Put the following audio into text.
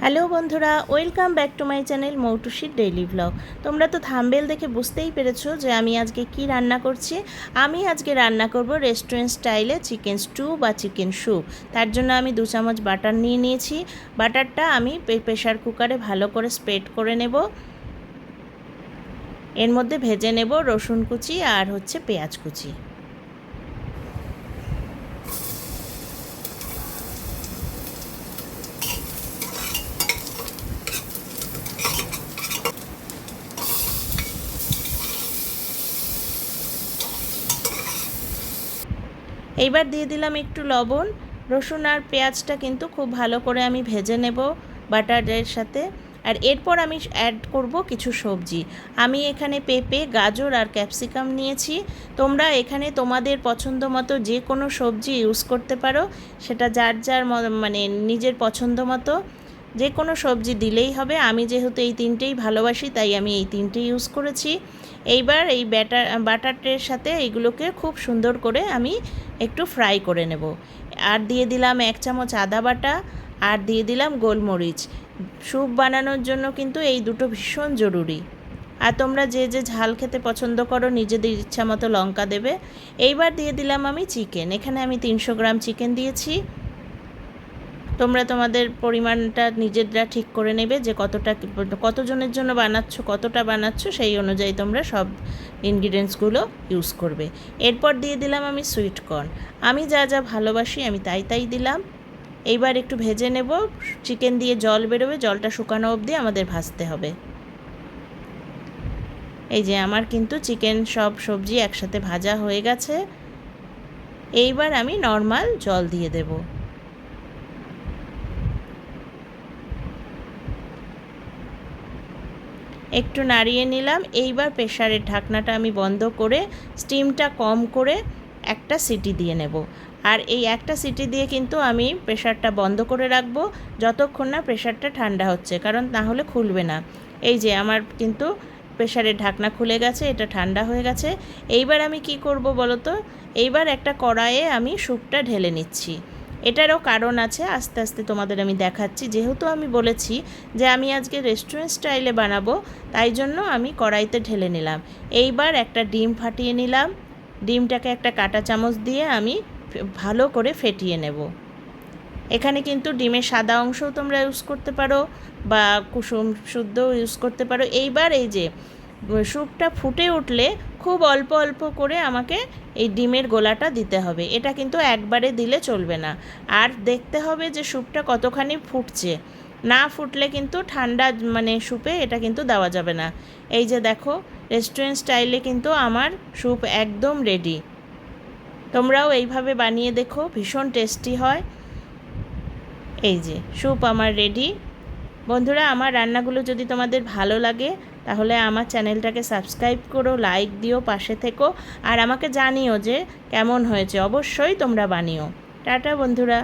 Hello বন্ধুরা, welcome back to my channel মৌটুসির daily blog. তোমরা তো থাম্বনেল দেখে বুঝতেই পেরেছো যে আমি আজকে কি রান্না করছি। আমি আজকে রান্না করব রেস্টুরেন্ট স্টাইলে চিকেন স্টু বা চিকেন স্যুপ। তার জন্য আমি 2 চামচ বাটার নিয়ে নিয়েছি। বাটারটা আমি প্রেশার কুকারে ভালো করে স্প্রেড করে নেব। এর মধ্যে ভেজে নেব রসুন কুচি আর পেঁয়াজ কুচি। এইবার দিয়ে দিলাম একটু লবণ। রসুন আর পেঁয়াজটা কিন্তু খুব ভালো করে আমি ভেজে নেব বাটারের সাথে। আর এরপর আমি অ্যাড করব কিছু সবজি। আমি এখানে পেঁপে, গাজর আর ক্যাপসিকাম নিয়েছি। তোমরা এখানে তোমাদের পছন্দ মতো যে কোনো সবজি ইউজ করতে পারো, সেটা যার যার মানে নিজের পছন্দ মতো যে কোনো সবজি দিলেই হবে। আমি যেহেতু এই তিনটেই ভালোবাসি তাই আমি এই তিনটেই ইউজ করেছি। এইবার এই বাটারের সাথে এইগুলোকে খুব সুন্দর করে আমি একটু ফ্রাই করে নেব। আর দিয়ে দিলাম 1 চামচ আদা বাটা, আর দিয়ে দিলাম গোলমরিচ। স্যুপ বানানোর জন্য কিন্তু এই দুটো ভীষণ জরুরি। আর তোমরা যে যে ঝাল খেতে পছন্দ করো নিজেদের ইচ্ছা মতো লঙ্কা দেবে। এইবার দিয়ে দিলাম আমি চিকেন। এখানে আমি 300 গ্রাম চিকেন দিয়েছি। তোমরা তোমাদের পরিমাণটা নিজেরা ঠিক করে নেবে যে কতজনের জন্য কতটা বানাচ্ছ সেই অনুযায়ী তোমরা সব ইনগ্রিডিয়েন্টসগুলো ইউজ করবে। এরপর দিয়ে দিলাম আমি সুইট কর্ন। আমি যা যা ভালোবাসি আমি তাই দিলাম। এইবার একটু ভেজে নেব। চিকেন দিয়ে জল বেরোবে, জলটা শুকানো অবধি আমাদের ভাজতে হবে। এই যে আমার কিন্তু চিকেন সব সবজি একসাথে ভাজা হয়ে গেছে। এইবার আমি নর্মাল জল দিয়ে দেব। একটু নাড়িয়ে নিলাম। এইবার প্রেসারের ঢাকনাটা আমি বন্ধ করে স্টিমটা কম করে একটা সিটি দিয়ে নেব। আর এই একটা সিটি দিয়ে কিন্তু আমি প্রেসারটা বন্ধ করে রাখবো যতক্ষণ না প্রেসারটা ঠান্ডা হচ্ছে, কারণ না হলে খুলবে না। এই যে আমার কিন্তু প্রেসারের ঢাকনা খুলে গেছে, এটা ঠান্ডা হয়ে গেছে। এইবার আমি কি করব বলো তো? এইবার একটা কড়াইয়ে আমি স্যুপটা ঢেলে নিচ্ছি। এটারও কারণ আছে, আস্তে আস্তে তোমাদের আমি দেখাচ্ছি। যেহেতু আমি বলেছি যে আমি আজকে রেস্টুরেন্ট স্টাইলে বানাবো, তাই জন্য আমি কড়াইতে ঢেলে নিলাম। এইবার একটা ডিম ফাটিয়ে নিলাম। ডিমটাকে একটা কাঁটা চামচ দিয়ে আমি ভালো করে ফেটিয়ে নেব। এখানে কিন্তু ডিমের সাদা অংশও তোমরা ইউজ করতে পারো বা কুসুম শুদ্ধও ইউজ করতে পারো। এইবার এই যে স্যুপটা ফুটে উঠলে খুব অল্প অল্প করে আমাকে এই ডিমের গোলাটা দিতে হবে। এটা কিন্তু একবারে দিলে চলবে না। আর দেখতে হবে যে স্যুপটা কতখানি ফুটছে। না ফুটলে কিন্তু ঠান্ডা স্যুপে এটা কিন্তু দেওয়া যাবে না। এই যে দেখো, রেস্টুরেন্ট স্টাইলে কিন্তু আমার স্যুপ একদম রেডি। তোমরাও এইভাবে বানিয়ে দেখো, ভীষণ টেস্টি হয়। এই যে স্যুপ আমার রেডি। বন্ধুরা, আমার রান্নাগুলো যদি তোমাদের ভালো লাগে তাহলে আমার চ্যানেলটাকে সাবস্ক্রাইব করো, লাইক দিও, পাশে থেকো। আর আমাকে জানিও যে কেমন হয়েছে। অবশ্যই তোমরা বানিও। টাটা বন্ধুরা।